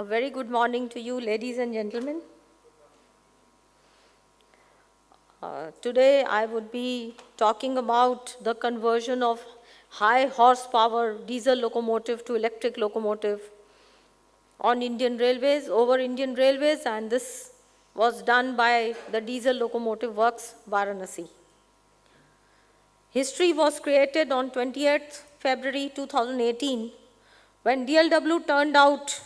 A very good morning to you, ladies and gentlemen. Today I would be talking about the conversion of high horsepower diesel locomotive to electric locomotive on Indian Railways, over Indian Railways, and this was done by the Diesel Locomotive Works, Varanasi. History was created on 28th February 2018 when BLW turned out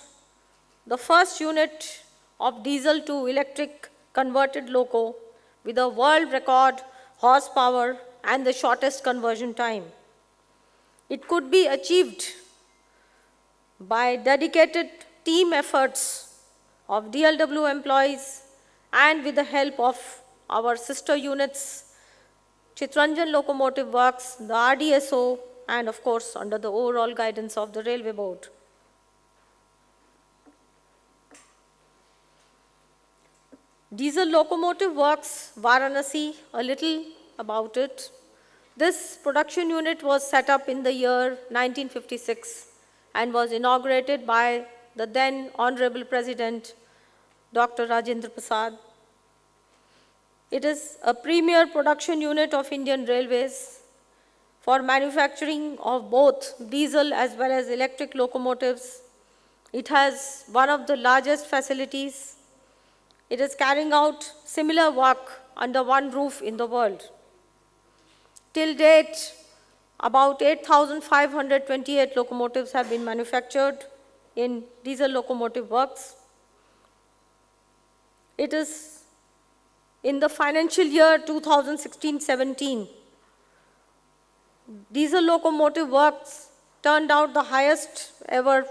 the first unit of diesel to electric converted loco with a world record horsepower and the shortest conversion time. It could be achieved by dedicated team efforts of BLW employees and with the help of our sister units, Chitranjan Locomotive Works, the RDSO, and of course under the overall guidance of the Railway Board. Diesel Locomotive Works, Varanasi, a little about it. This production unit was set up in the year 1956 and was inaugurated by the then Honorable President, Dr. Rajendra Prasad. It is a premier production unit of Indian Railways for manufacturing of both diesel as well as electric locomotives. It has one of the largest facilities. It is carrying out similar work under one roof in the world. Till date, about 8,528 locomotives have been manufactured in Diesel Locomotive Works. It is in the financial year 2016-17, Diesel Locomotive Works turned out the highest ever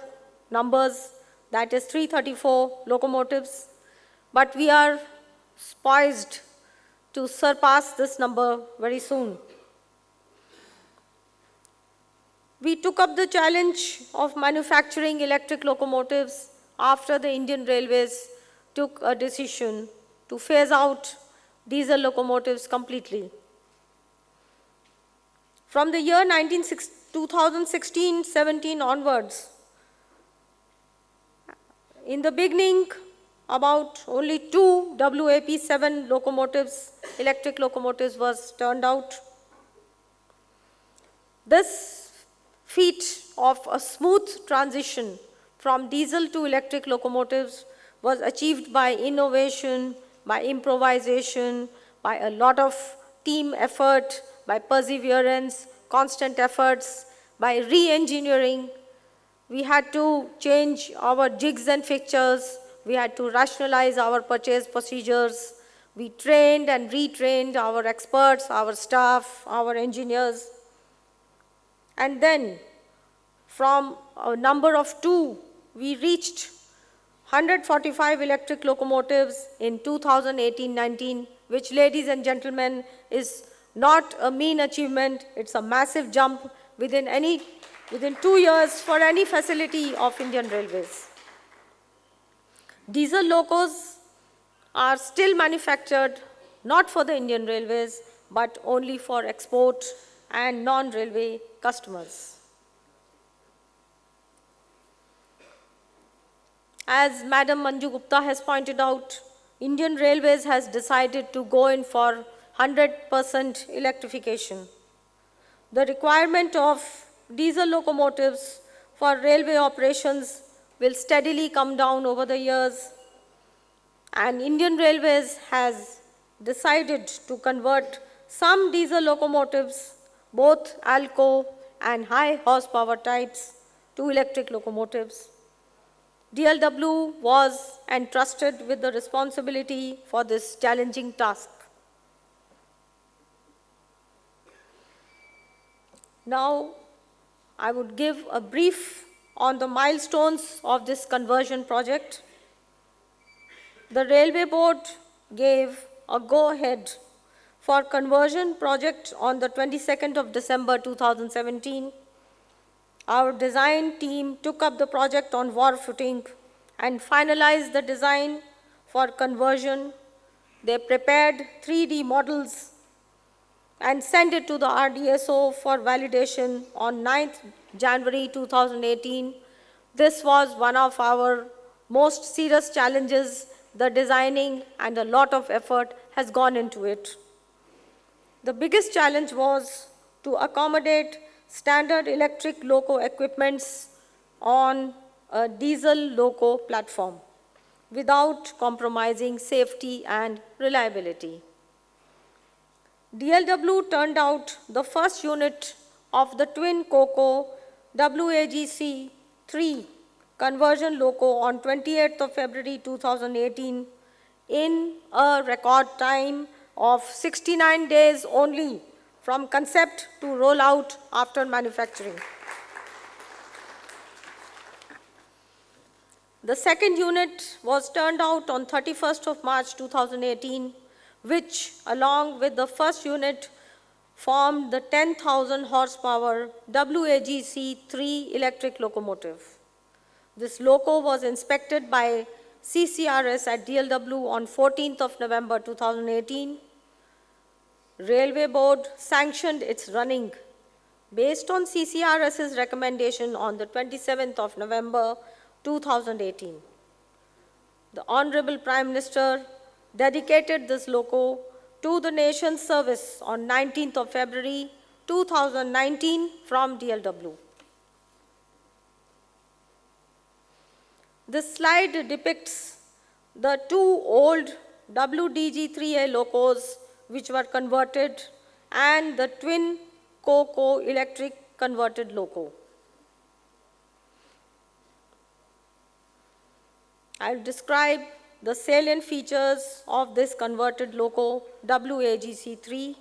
numbers, that is 334 locomotives. But we are poised to surpass this number very soon. We took up the challenge of manufacturing electric locomotives after the Indian Railways took a decision to phase out diesel locomotives completely. From the year 2016-17 onwards, in the beginning, about only 2 WAP-7 locomotives, electric locomotives, was turned out. This feat of a smooth transition from diesel to electric locomotives was achieved by innovation, by improvisation, by a lot of team effort, by perseverance, constant efforts, by re-engineering. We had to change our jigs and fixtures. We had to rationalize our purchase procedures. We trained and retrained our experts, our staff, our engineers. And then, from a number of 2, we reached 145 electric locomotives in 2018-19, which, ladies and gentlemen, is not a mean achievement. It's a massive jump within 2 years for any facility of Indian Railways. Diesel locos are still manufactured not for the Indian Railways, but only for export and non-railway customers. As Madam Manju Gupta has pointed out, Indian Railways has decided to go in for 100% electrification. The requirement of diesel locomotives for railway operations will steadily come down over the years, and Indian Railways has decided to convert some diesel locomotives, both ALCO and high horsepower types, to electric locomotives. DLW was entrusted with the responsibility for this challenging task. Now, I would give a brief on the milestones of this conversion project. The Railway Board gave a go-ahead for conversion project on the 22nd of December 2017. Our design team took up the project on war footing and finalized the design for conversion. They prepared 3D models and sent it to the RDSO for validation on 9th January 2018. This was one of our most serious challenges, the designing and a lot of effort has gone into it. The biggest challenge was to accommodate standard electric loco equipments on a diesel loco platform without compromising safety and reliability. DLW turned out the first unit of the twin COCO WAGC-3 conversion loco on 28th of February 2018 in a record time of 69 days only from concept to rollout after manufacturing. The second unit was turned out on 31st of March 2018, which, along with the first unit, formed the 10,000 horsepower WAGC-3 electric locomotive. This loco was inspected by CCRS at DLW on 14th of November 2018. Railway Board sanctioned its running based on CCRS's recommendation on the 27th of November 2018. The Honorable Prime Minister dedicated this loco to the nation's service on 19th of February 2019 from DLW. This slide depicts the two old WDG-3A locos which were converted and the twin COCO electric converted loco. I'll describe the salient features of this converted loco WAGC-3.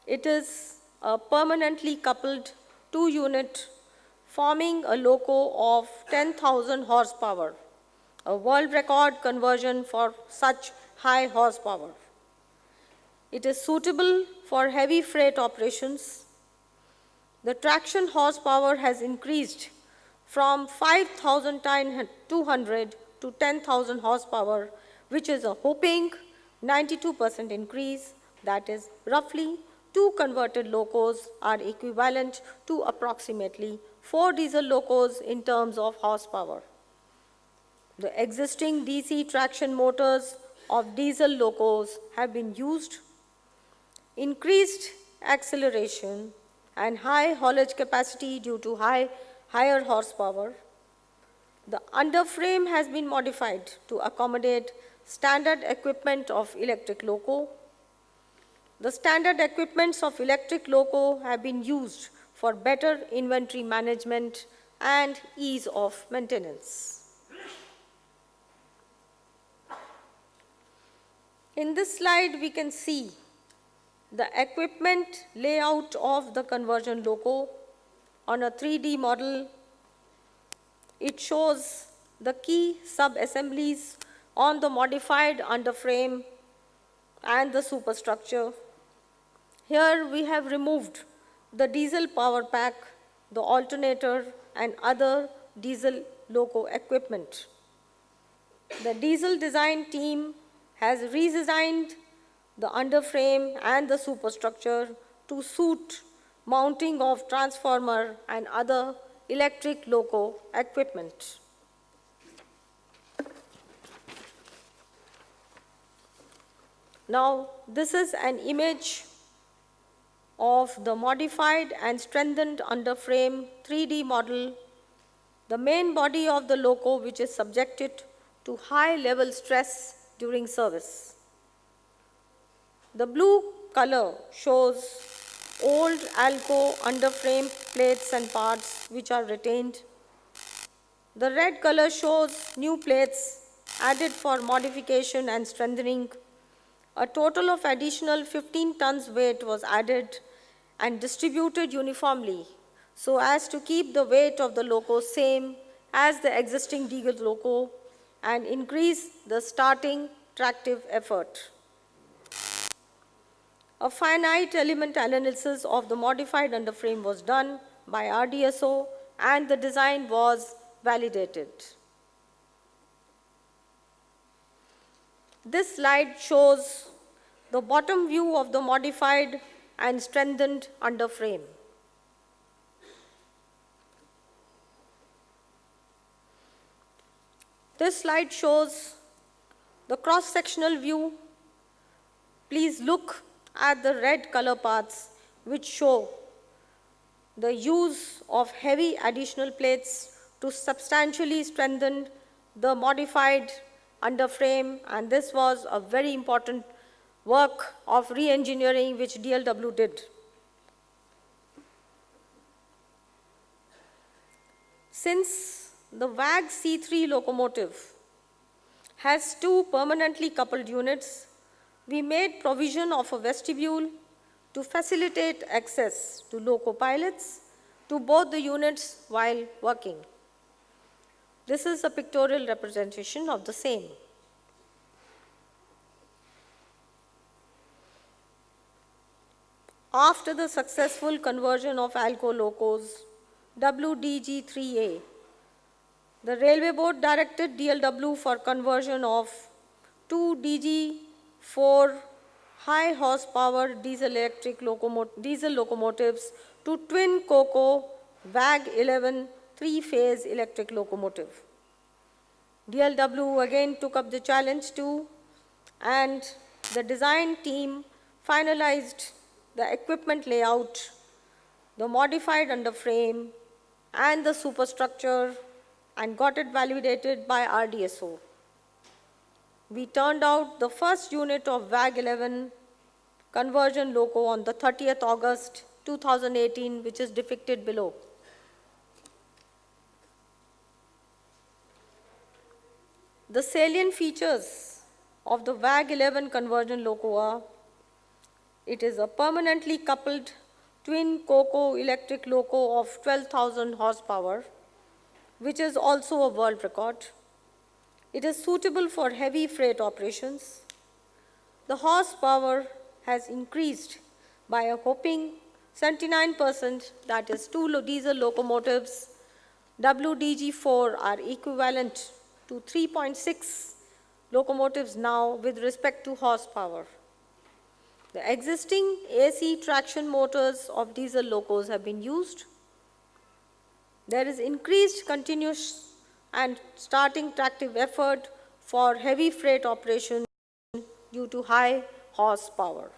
It is a permanently coupled two-unit forming a loco of 10,000 horsepower, a world record conversion for such high horsepower. It is suitable for heavy freight operations. The traction horsepower has increased from 5,200 to 10,000 horsepower, which is a whopping 92% increase. That is, roughly 2 converted locos are equivalent to approximately 4 diesel locos in terms of horsepower. The existing DC traction motors of diesel locos have been used. Increased acceleration and high haulage capacity due to higher horsepower. The underframe has been modified to accommodate standard equipment of electric loco. The standard equipments of electric loco have been used for better inventory management and ease of maintenance. In this slide, we can see the equipment layout of the conversion loco on a 3D model. It shows the key sub-assemblies on the modified underframe and the superstructure. Here we have removed the diesel power pack, the alternator, and other diesel loco equipment. The diesel design team has redesigned the underframe and the superstructure to suit mounting of transformer and other electric loco equipment. Now, this is an image of the modified and strengthened underframe 3D model, the main body of the loco which is subjected to high level stress during service. The blue color shows old Alco underframe plates and parts which are retained. The red color shows new plates added for modification and strengthening. A total of additional 15 tons weight was added and distributed uniformly so as to keep the weight of the loco same as the existing diesel loco and increase the starting tractive effort. A finite element analysis of the modified underframe was done by RDSO and the design was validated. This slide shows the bottom view of the modified and strengthened underframe. This slide shows the cross-sectional view. Please look at the red color parts which show the use of heavy additional plates to substantially strengthen the modified underframe, and this was a very important work of re-engineering which BLW did. Since the WAG C3 locomotive has two permanently coupled units, we made provision of a vestibule to facilitate access to loco pilots to both the units while working. This is a pictorial representation of the same. After the successful conversion of ALCO locos, WDG3A, the Railway Board directed DLW for conversion of two DG4 high horsepower diesel locomotives to twin COCO WAG 11 three-phase electric locomotive. DLW again took up the challenge too, and the design team finalized the equipment layout, the modified underframe, and the superstructure, and got it validated by RDSO. We turned out the first unit of WAG 11 conversion loco on the 30th August 2018, which is depicted below. The salient features of the WAG 11 conversion loco are: it is a permanently coupled twin COCO electric loco of 12,000 horsepower, which is also a world record. It is suitable for heavy freight operations. The horsepower has increased by a whopping 79%, that is, two diesel locomotives WDG4 are equivalent to 3.6 locomotives now with respect to horsepower. The existing AC traction motors of diesel locos have been used. There is increased continuous and starting tractive effort for heavy freight operation due to high horsepower.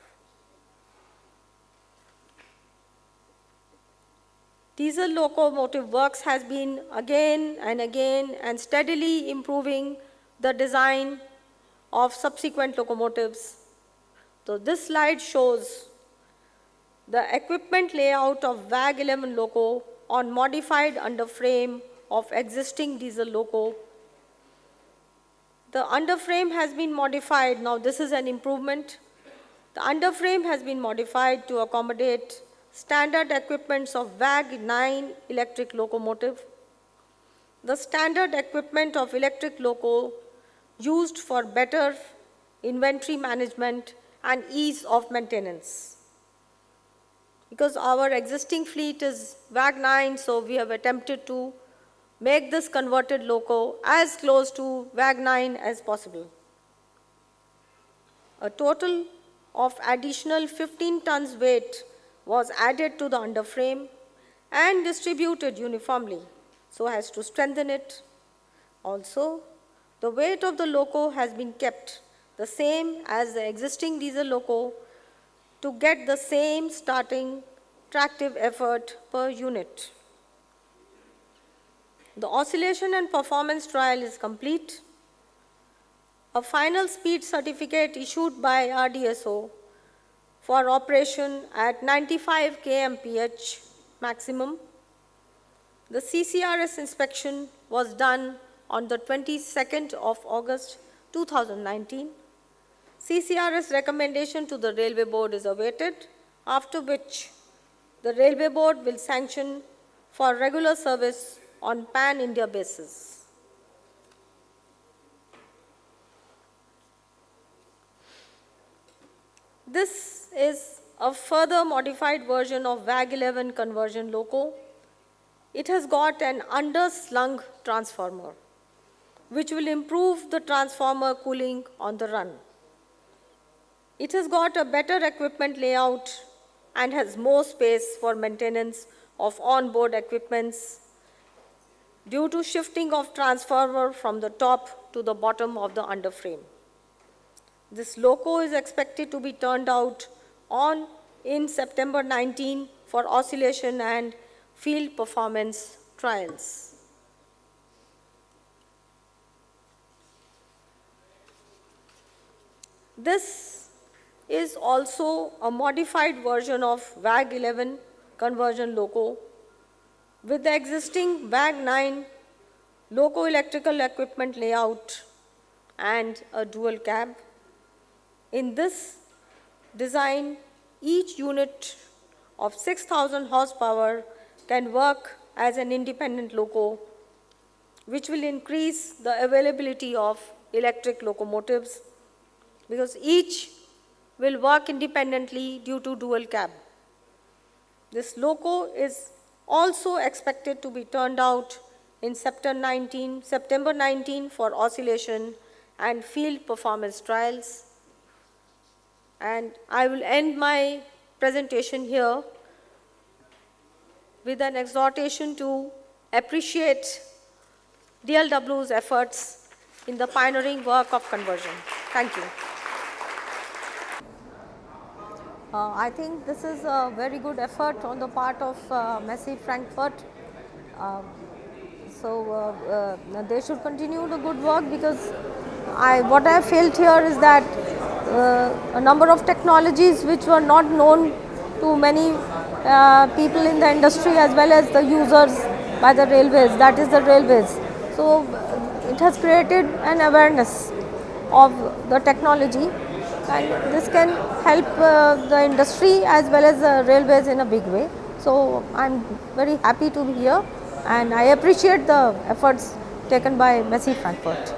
Diesel Locomotive Works has been again and steadily improving the design of subsequent locomotives. So this slide shows the equipment layout of WAG 11 loco on modified underframe of existing diesel loco. The underframe has been modified. Now this is an improvement. The underframe has been modified to accommodate standard equipments of WAG 9 electric locomotive. The standard equipment of electric loco used for better inventory management and ease of maintenance. Because our existing fleet is WAG 9, so we have attempted to make this converted loco as close to WAG 9 as possible. A total of additional 15 tons weight was added to the underframe and distributed uniformly so as to strengthen it. Also, the weight of the loco has been kept the same as the existing diesel loco to get the same starting tractive effort per unit. The oscillation and performance trial is complete. A final speed certificate issued by RDSO for operation at 95 kmph maximum. The CCRS inspection was done on the 22nd of August 2019. CCRS recommendation to the Railway Board is awaited, after which the Railway Board will sanction for regular service on pan-India basis. This is a further modified version of WAG 11 conversion loco. It has got an underslung transformer, which will improve the transformer cooling on the run. It has got a better equipment layout and has more space for maintenance of on-board equipments due to shifting of transformer from the top to the bottom of the underframe. This loco is expected to be turned out on in September 19 for oscillation and field performance trials. This is also a modified version of WAG-11 conversion loco with the existing WAG-9 loco electrical equipment layout and a dual cab. In this design, each unit of 6,000 horsepower can work as an independent loco, which will increase the availability of electric locomotives because each will work independently due to dual cab. This loco is also expected to be turned out in September 19 for oscillation and field performance trials. And I will end my presentation here with an exhortation to appreciate BLW's efforts in the pioneering work of conversion. Thank you. I think this is a very good effort on the part of Messe Frankfurt. They should continue the good work because what I felt here is that a number of technologies which were not known to many people in the industry as well as the users by the railways, that is the railways. So it has created an awareness of the technology, and this can help the industry as well as the railways in a big way. So I am very happy to be here and I appreciate the efforts taken by Messe Frankfurt.